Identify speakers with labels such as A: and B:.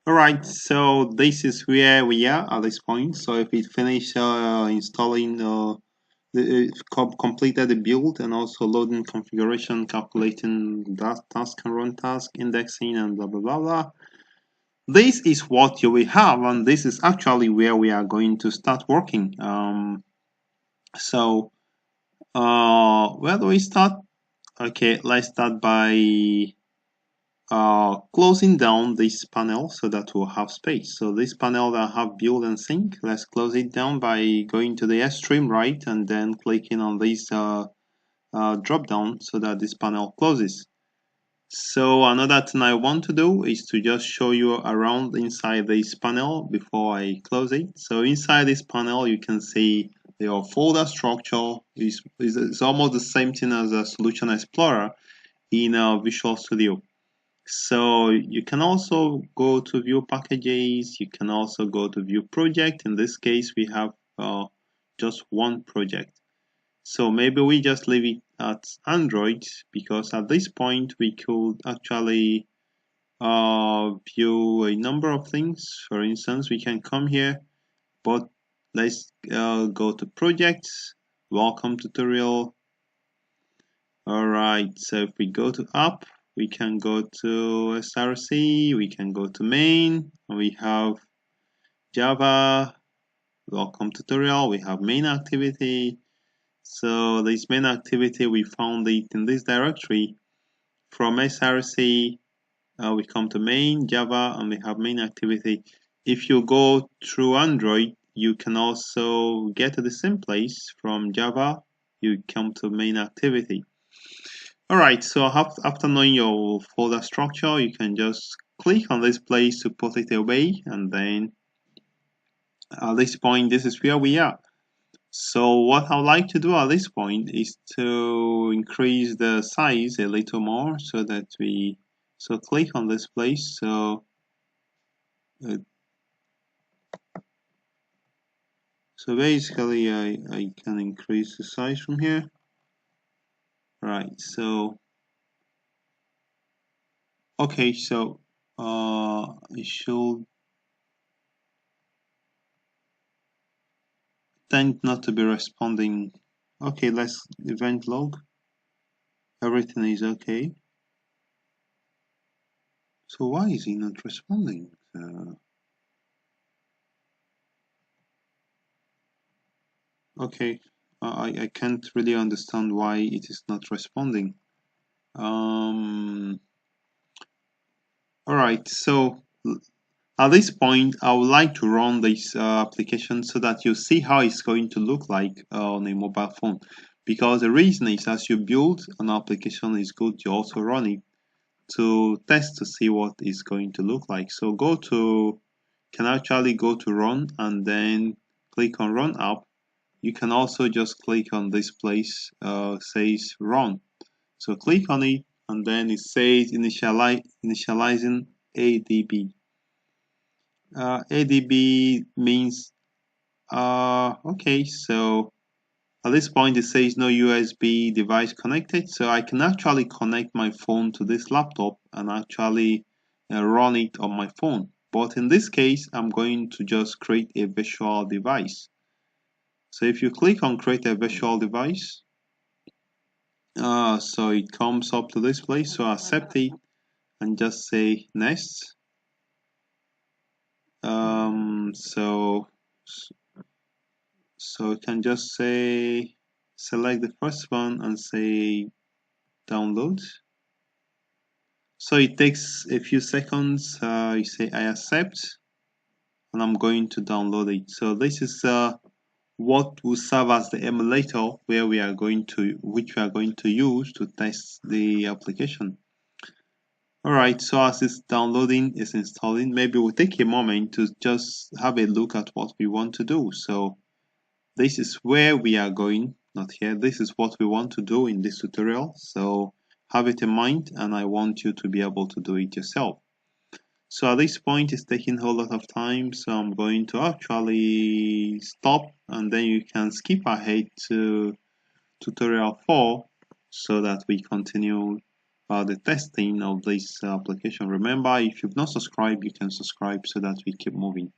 A: Alright, so this is where we are at this point. So if we finish installing completed the build and also loading configuration, calculating that task and run task, indexing and blah blah blah blah. This is what you will have, and this is actually where we are going to start working. So where do we start? Okay, let's start by closing down this panel so that we'll have space. So this panel that I have build and sync, let's close it down by going to the extreme right and then clicking on this drop down so that this panel closes. So another thing I want to do is to just show you around inside this panel before I close it. So inside this panel you can see your folder structure is almost the same thing as a Solution Explorer in Visual Studio. So you can also go to view packages, you can also go to view project. In this case, we have just one project. So maybe we just leave it at Android because at this point we could actually view a number of things. For instance, we can come here, but let's go to projects, welcome tutorial. All right, so if we go to app, we can go to SRC, we can go to main, and we have Java, welcome tutorial, we have main activity. So this main activity, we found it in this directory. From SRC, we come to main, Java, and we have main activity. If you go through Android, you can also get to the same place. From Java, you come to main activity. Alright, so after knowing your folder structure, you can just click on this place to put it away, and then at this point, this is where we are. So what I'd like to do at this point is to increase the size a little more so that so click on this place. Uh, so basically I can increase the size from here. Right, so okay, so I should tend not to be responding. Okay, let's event log. Everything is okay. So why is he not responding? Okay, I can't really understand why it is not responding. All right, so at this point, I would like to run this application so that you see how it's going to look like on a mobile phone. Because the reason is as you build an application, it's good to also run it to test to see what it's going to look like. So can actually go to run and then click on run app. You can also just click on this place, says run. So click on it and then it says initializing ADB. ADB means, okay, so at this point it says no USB device connected, so I can actually connect my phone to this laptop and actually run it on my phone. But in this case, I'm going to just create a virtual device. So if you click on create a virtual device, so it comes up to this place, so accept it and just say next. So you can just say select the first one and say download. So it takes a few seconds. You say I accept and I'm going to download it. So this is what will serve as the emulator which we are going to use to test the application. Alright, so as it's downloading, it's installing, maybe we'll take a moment to just have a look at what we want to do. So this is where we are going, not here. This is what we want to do in this tutorial. So have it in mind and I want you to be able to do it yourself. So at this point it's taking a whole lot of time, so I'm going to actually stop and then you can skip ahead to tutorial 4 so that we continue the testing of this application. Remember, if you've not subscribed, you can subscribe so that we keep moving.